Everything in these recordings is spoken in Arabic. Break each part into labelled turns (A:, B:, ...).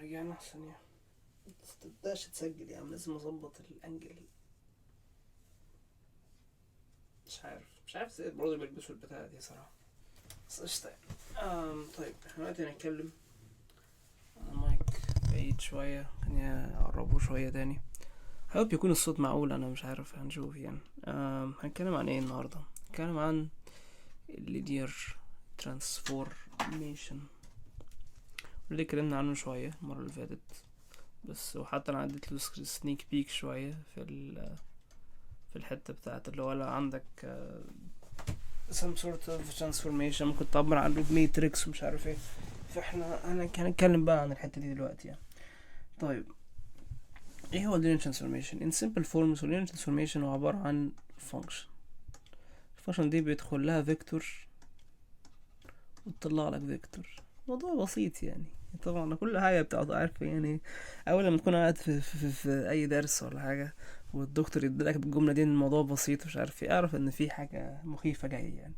A: رجعنا احسن يعني. متبداش تسجل يعني، لازم اظبط الانجل. مش عارف ازاي برضه بيلبسوا البتاعة دي صراحة، بس قشطة يعني. طيب احنا دلوقتي هنتكلم عن المايك بعيد شوية، خليني اقربه شوية تاني. هوب يكون الصوت معقول، انا مش عارف، هنشوف يعني. هنتكلم عن ايه النهاردة؟ هنتكلم عن اللينير ترانسفورميشن اللي اتكلمنا عنه شوية المرة اللي فاتت، بس وحتى انا عديت له سنيك بيك شوية في الحتة بتاعت اللي هو لو عندك some sort of transformation ممكن تعبر عنه بماتريكس ومش عارف ايه. انا هنتكلم بقى عن الحتة دي دلوقتي يعني. طيب ايه هو linear transformation in simple forms؟ linear transformation هو عبارة عن function. الفانكشن دي بيدخل لها فيكتور وتطلع لك فيكتور. موضوع بسيط يعني. طبعا كل حاجة بتبقى عارفة يعني. أول لما تكون قاعد في أي درس ولا حاجة والدكتور يديلك بالجملة دي إن الموضوع بسيط مش عارف ايه، أعرف إن في حاجة مخيفة جاية يعني.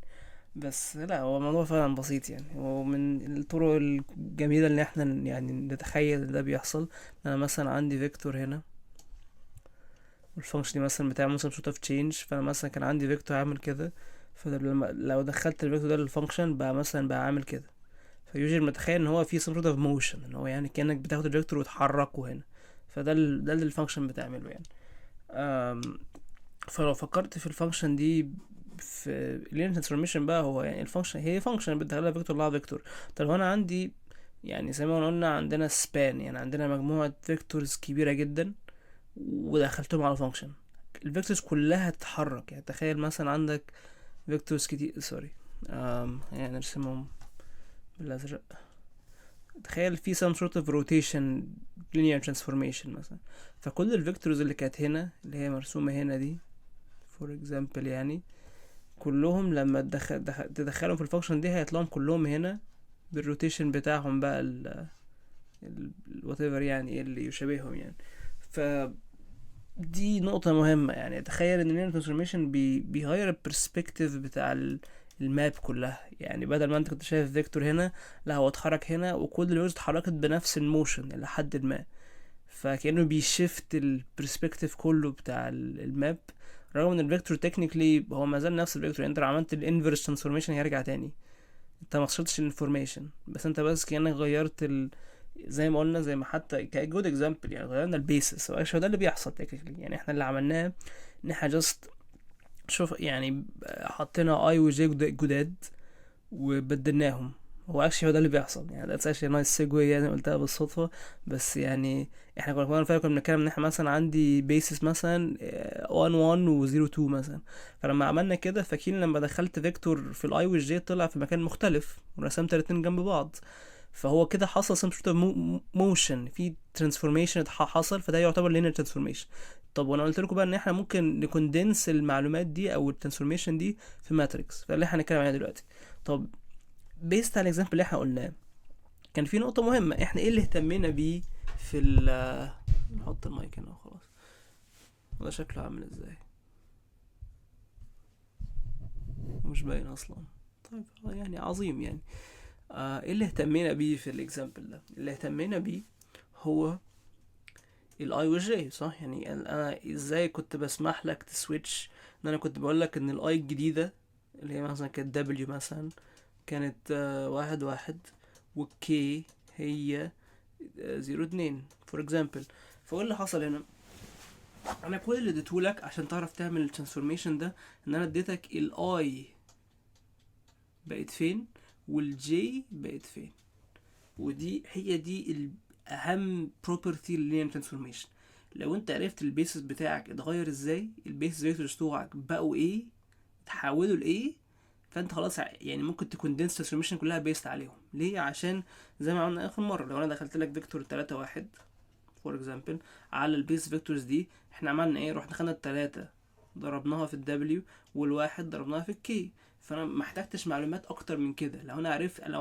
A: بس لا، هو الموضوع فعلا بسيط يعني، ومن الطرق الجميلة اللي احنا يعني نتخيل ده بيحصل. أنا مثلا عندي فيكتور هنا، والفانكشن دي مثلا بتاع مثلا شوت اوف تشينج، فأنا مثلا كان عندي فيكتور عامل كده، فلما لو دخلت الفيكتور ده للفانكشن بقى مثلا بقى عامل كده. فيوجد متخيل ان هو في some sort of motion، ان هو يعني كأنك بتاخد الفيكتور وتحركه هنا. فده ده اللي الفانكشن بتعمله يعني. أم، فلو فكرت في الفانكشن دي في linear transformation بقى، هو يعني الفانكشن هي فانكشن بتدخلها فيكتور لها فيكتور. طب هنا عندي يعني زي ما قلنا عندنا سبان، يعني عندنا مجموعة فيكتورز كبيرة جدا ودخلتهم على فانكشن. الفيكتورز كلها تتحرك، يعني تخيل مثلا عندك فيكتورز كتير، سوري يعني نرسمهم بالازرق. تخيل في some sort of rotation linear transformation مثلا. فكل الفيكتورز اللي كانت هنا اللي هي مرسومة هنا دي for example يعني، كلهم لما تدخلهم في الفانكشن دي هيطلعهم كلهم هنا بالروتيشن بتاعهم بقى ال whatever يعني ايه اللي يشابههم يعني. ف دي نقطة مهمة يعني. تخيل ان linear transformation بيغير البرسبكتيف بتاع الماب كلها. يعني بدل ما انت كنت شايف فيكتور هنا، لا هو اتحرك هنا وكل الفيكتورز اتحركت بنفس الموشن لحد ما. فكأنه بيشفت البرسبكتيف كله بتاع الماب، رغم ان الفيكتور تكنيكلي هو ما زال نفس الفيكتور. يعني انت لو عملت الانفرس ترانسفورميشن هيرجع تاني، انت ما خسرتش الانفورميشن، بس انت بس كأنك غيرت زي ما قلنا، زي ما حتى كجود اكزامبل يعني غيرنا البيسس. هو ده اللي بيحصل تكنيكلي يعني. احنا اللي عملناه ان احنا جاست شوف يعني حطينا اي وجي جداد وبدلناهم. هو اكشلي هو ده اللي بيحصل يعني. ده اكشلي نايس سيجوي يعني، قلتها بالصدفه. بس يعني احنا كنا بنتكلم ان احنا مثلا عندي بيسس مثلا 1 1 و 0 2 مثلا. فلما عملنا كده فاكرين لما دخلت فيكتور في الاي والجي طلع في مكان مختلف ورسمت الاتنين جنب بعض. فهو كده حصل some sort of motion في transformation حصل، فده يعتبر linear transformation. طب وانا قلت لكم بقى ان احنا ممكن نكوندنس المعلومات دي او الترانسفورميشن دي في ماتريكس، فاللي احنا هنتكلم عليها دلوقتي. طب بيست على الاكزامبل اللي احنا قلناه، كان في نقطة مهمة احنا ايه اللي اهتمينا بيه في نحط المايك هنا وخلاص. وده شكله عامل ازاي؟ مش باين اصلا. طيب يعني عظيم يعني. ايه اللي اهتمينا بيه في الاكزامبل ده؟ اللي اهتمينا بيه هو الاي والجي، صح؟ يعني انا ازاي كنت بسمح لك تسويتش. ان انا كنت بقول لك ان الاي الجديدة اللي هي مثلا كانت دبليو مثلا كانت واحد واحد، والكي هي 02 فور اكزامبل. فايه اللي حصل هنا؟ انا كل اللي اديتهولك عشان تعرف تعمل الترانسفورميشن ده ان انا اديتك الاي بقت فين والجي بقت فين. ودي هي دي الاهم بروبرتي لللينير ترانسفورميشن. لو انت عرفت البيسس بتاعك اتغير ازاي، البيسس فيكتورز بتوعك بقوا ايه، تحولوا لايه، فانت خلاص يعني ممكن تكوندنس ترانسفورميشن كلها بيست عليهم. ليه؟ عشان زي ما قلنا اخر مره، لو انا دخلت لك فيكتور 3 1 فور اكزامبل على البيس فيكتورز دي، احنا عملنا ايه؟ رحنا خدنا التلاتة ضربناها في الدبليو والواحد ضربناها في الكي. فانا ما احتاجتش معلومات اكتر من كده. لو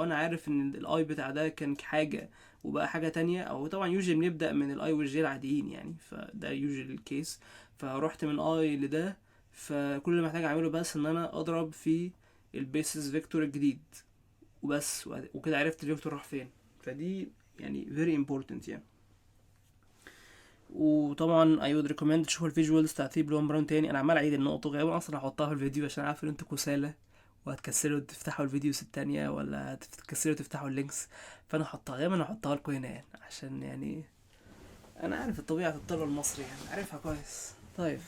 A: انا عارف ان الاي بتاع ده كان حاجه وبقى حاجه تانية، او طبعا يوجي بنبدا من الاي والجي العاديين يعني، فده يوجي الكيس. فروحت من اي لده، فكل اللي محتاج اعمله بس ان انا اضرب في البيسز فيكتور الجديد وبس، وكده عرفت الفيكتور راح فين. فدي يعني very important يعني. وطبعا I would recommend تشوفوا الفيجوالز بتاعت بلو ام براون تاني. انا عمال اعيد النقط غالبا اصلا هحطها في الفيديو عشان عارف ان انتوا كسالى وهتكسلوا تفتحوا الفيديوز التانية ولا هتكسلوا تفتحوا اللينكس، فانا هحطها غالبا هحطها لكم هنا يعني عشان يعني انا عارف الطبيعة الطلبة المصري يعني عارفها كويس. طيب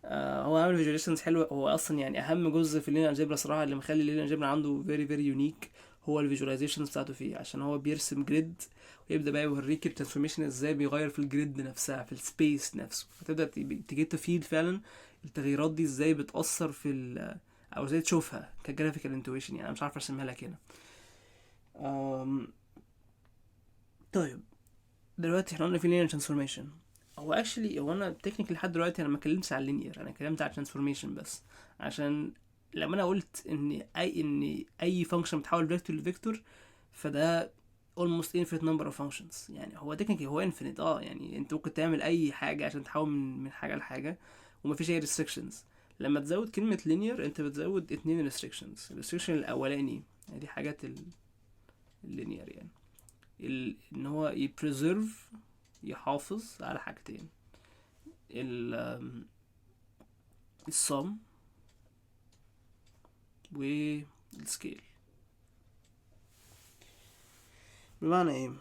A: هو عامل فيجواليزيشنز حلوه. هو اصلا يعني اهم جزء في اللينير الجبرا صراحه اللي مخلي اللينير الجبرا عنده فيري فيري يونيك هو الفيجواليزيشنز بتاعته فيه، عشان هو بيرسم جريد ويبدا بقى يوريك الترانسفورميشن ازاي بيغير في الجريد نفسها في السبيس نفسه، فتبدا تيجي تفيد فعلا التغييرات دي ازاي بتاثر في او ازاي تشوفها كجرافيكال انتويشن. يعني انا مش عارف ارسمها لك هنا. طيب دلوقتي احنا قلنا في لينير ترانسفورميشن. هو اكشلي هو انا تكنيكلي لحد دلوقتي انا ما اتكلمتش على اللينير، انا اتكلمت على ترانسفورميشن بس، عشان لما انا قلت ان اي فانكشن بتحول فيكتور لفيكتور فده almost infinite number of functions. يعني هو تكنيكلي هو infinite يعني انت ممكن تعمل اي حاجه عشان تحول من حاجه لحاجه ومفيش اي restrictions. لما تزود كلمه linear انت بتزود 2 restrictions. الريستريكشن الاولاني يعني دي حاجات اللينير يعني ان هو يبريزيرف يحافظ على حاجتين، الصم والسكيل. بمعنى ايه؟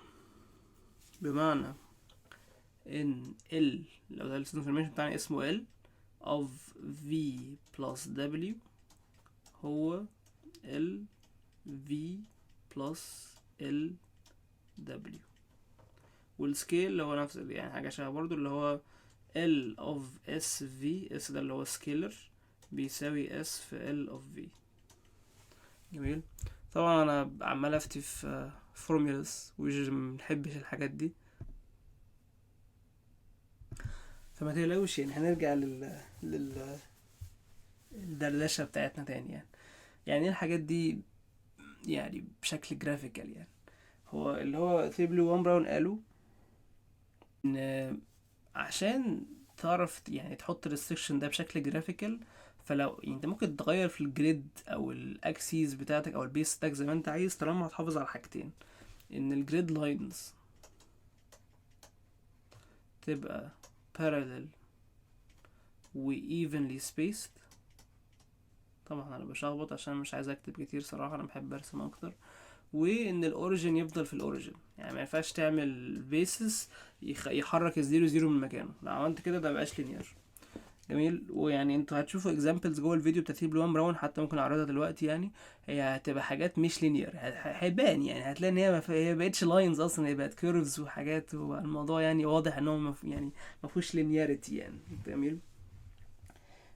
A: بمعنى ان لو ده الانفورميشن بتاعنا اسمه ال of v plus w هو ال v plus ال w، والسكيل اللي هو نفس يعني حاجة شبه برضو اللي هو L of S V. S ده اللي هو سكيلر بيساوي S في L of V. جميل. طبعا انا عمال افتي في فورمولاز ويجي منحبش الحاجات دي فما تقلقوش يعني هنرجع الدردشة بتاعتنا تاني يعني ايه الحاجات دي يعني بشكل جرافيكال. يعني هو اللي هو بلو وان براون قالوا ان عشان تعرف يعني تحط الريستريكشن ده بشكل جرافيكال، فلو يعني انت ممكن تغير في الجريد او الاكسيز بتاعتك او البيس ستاك زي ما انت عايز طالما هتحافظ على حاجتين، ان الجريد لاينز تبقى parallel و evenly spaced. طبعا انا بشخبط عشان مش عايز اكتب كتير صراحة، انا بحب ارسم اكتر. وان الاوريجن يفضل في الاوريجن، يعني ما ينفعش تعمل بيسس يحرك الزيرو زيرو من مكانه، لو عملت كده ده مبقاش لينير. جميل. ويعني انتوا هتشوفوا اكزامبلز جوه الفيديو بتاعت بلو وان براون، حتى ممكن اعرضها دلوقتي. يعني هي هتبقى حاجات مش لينير، هيبان يعني هتلاقي ان هي بقتش لاينز اصلا، هي بقت كيرفز وحاجات، والموضوع يعني واضح ان هو يعني مفهوش لينياريتي يعني. جميل.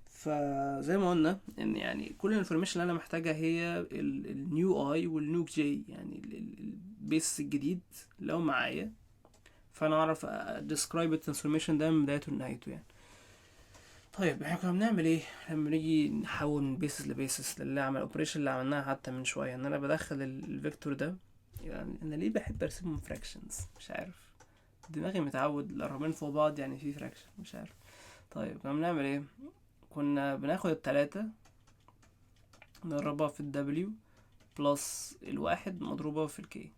A: فزي ما قلنا ان يعني كل الانفورميشن اللي انا محتاجها هي النيو اي والنيو جي، يعني البيس الجديد لو معايا فانا اعرف describe الترانسفورميشن ده من بدايته لنهايته يعني. طيب احنا كنا بنعمل ايه لما نيجي نحول من بيسز لبيسز اللي عمل الاوبريشن اللي عملناها حتى من شويه، ان انا بدخل الفيكتور ده. يعني انا ليه بحب ارسمهم فراكشنز مش عارف، دماغي متعود الارقامين فوق بعض يعني في فراكشن مش عارف. طيب كنا بنعمل ايه؟ كنا بناخد التلاتة نضربها في الدبليو بلس الواحد مضروبة في الكي.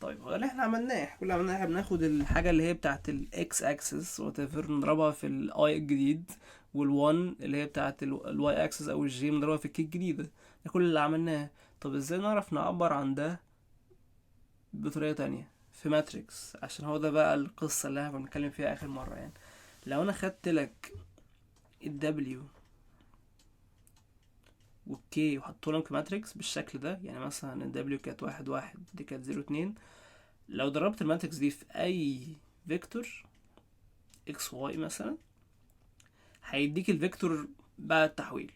A: طيب هو اللي احنا عملناه كل اللي عملناه احنا بناخد الحاجة اللي هي بتاعت الاكس اكسس وتفر نضربها في الاي الجديد، والوان اللي هي بتاعت الواي اكسس او الجي نضربها في الكي الجديدة. ده كل اللي عملناه. طب ازاي نعرف نعبر عن ده بطريقة تانية في ماتريكس؟ عشان هو ده بقى القصة اللي احنا بنتكلم فيها اخر مرة. يعني لو انا خدت لك الدبليو والكي وحطوا لهم كماتريكس بالشكل ده، يعني مثلا الدبليو كانت 1 1 دي كانت 0 2، لو ضربت الماتريكس دي في اي فيكتور اكس واي مثلا هيديك الفيكتور بعد التحويل.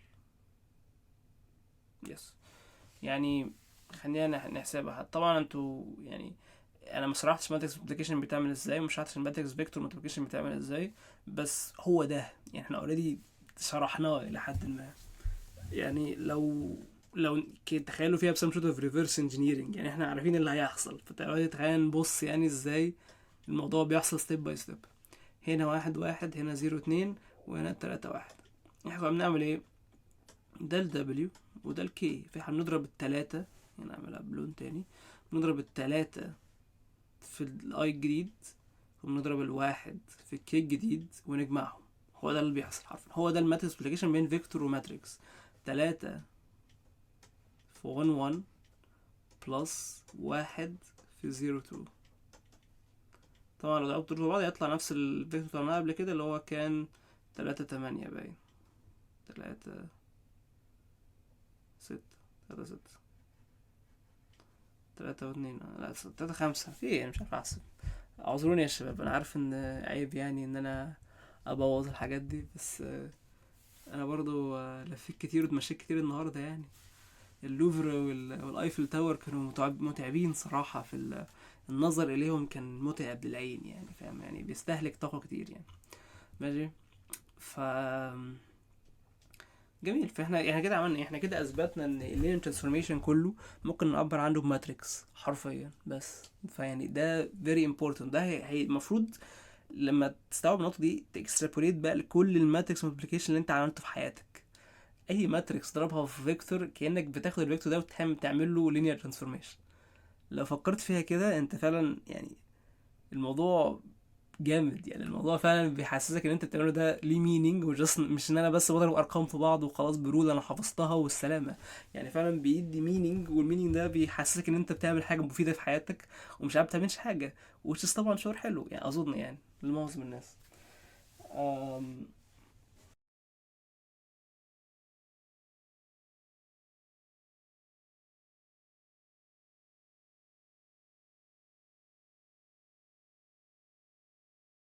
A: يس. يعني خلينا نحسبها. طبعا انتوا يعني انا ما شرحتش ماتريكس ملتبليكيشن بتعمل ازاي ومش شرحتش الماتريكس فيكتور ملتبليكيشن بتعمل ازاي، بس هو ده يعني احنا اوريدي شرحناه الى حد ما. يعني لو تخيلوا فيها بسم شوت اوف ريفرس انجينيرنج، يعني احنا عارفين اللي هيحصل، فتعالوا تخيل نبص يعني ازاي الموضوع بيحصل ستيب باي ستيب. هنا 1 1 هنا 0 2 وهنا 3 1. احنا كنا بنعمل ايه؟ ده الدبليو وده الكي، فاحنا بنضرب التلاتة نعملها بلون تاني. بنضرب التلاتة في الاي الجديد، وبنضرب الواحد في الكي الجديد ونجمعهم. هو ده اللي بيحصل حرفيا، هو ده الماتريكس ملتبليكيشن بين فيكتور وماتريكس. تلاتة في 1 بلس واحد في 2. طبعا لو ضربت دول بعض يطلع نفس الفيكتور بتاعنا قبل كده اللي هو كان 3 8 باين 3 6 3 6 3 و2 لا 3 5 في ايه، مش عارف احسب. اعذروني يا شباب، انا عارف ان عيب يعني ان انا ابوظ الحاجات دي، بس انا برضو لفيت كتير واتمشيت كتير النهارده يعني. اللوفر والايفل تاور كانوا متعبين صراحة في النظر اليهم، كان متعب للعين يعني، فاهم يعني، بيستهلك طاقة كتير يعني. ماشي. ف جميل. فاحنا يعني كده عملنا، احنا كده اثبتنا ان اللينير ترانسفورميشن كله ممكن نعبر عنه بماتريكس حرفيا بس. فيعني ده very important، ده هي المفروض لما تستوعب النقطة دي تكسترابوليت بقى لكل الماتريكس ملتبليكيشن اللي انت عملته في حياتك. اي ماتريكس ضربها في فيكتور كأنك بتاخد الفيكتور ده وتعمل له linear transformation. لو فكرت فيها كده انت فعلا يعني الموضوع جامد يعني. الموضوع فعلا بيحسسك ان انت بتعمله ده ليه مينينج، وجست مش ان انا بس بضرب ارقام في بعض وخلاص برول انا حفظتها والسلامه. يعني فعلا بيدي مينينج، والمينينج ده بيحسسك ان انت بتعمل حاجه مفيده في حياتك ومش عارف تعملش حاجه، وتش طبعا شعور حلو يعني اظن يعني لمعظم الناس.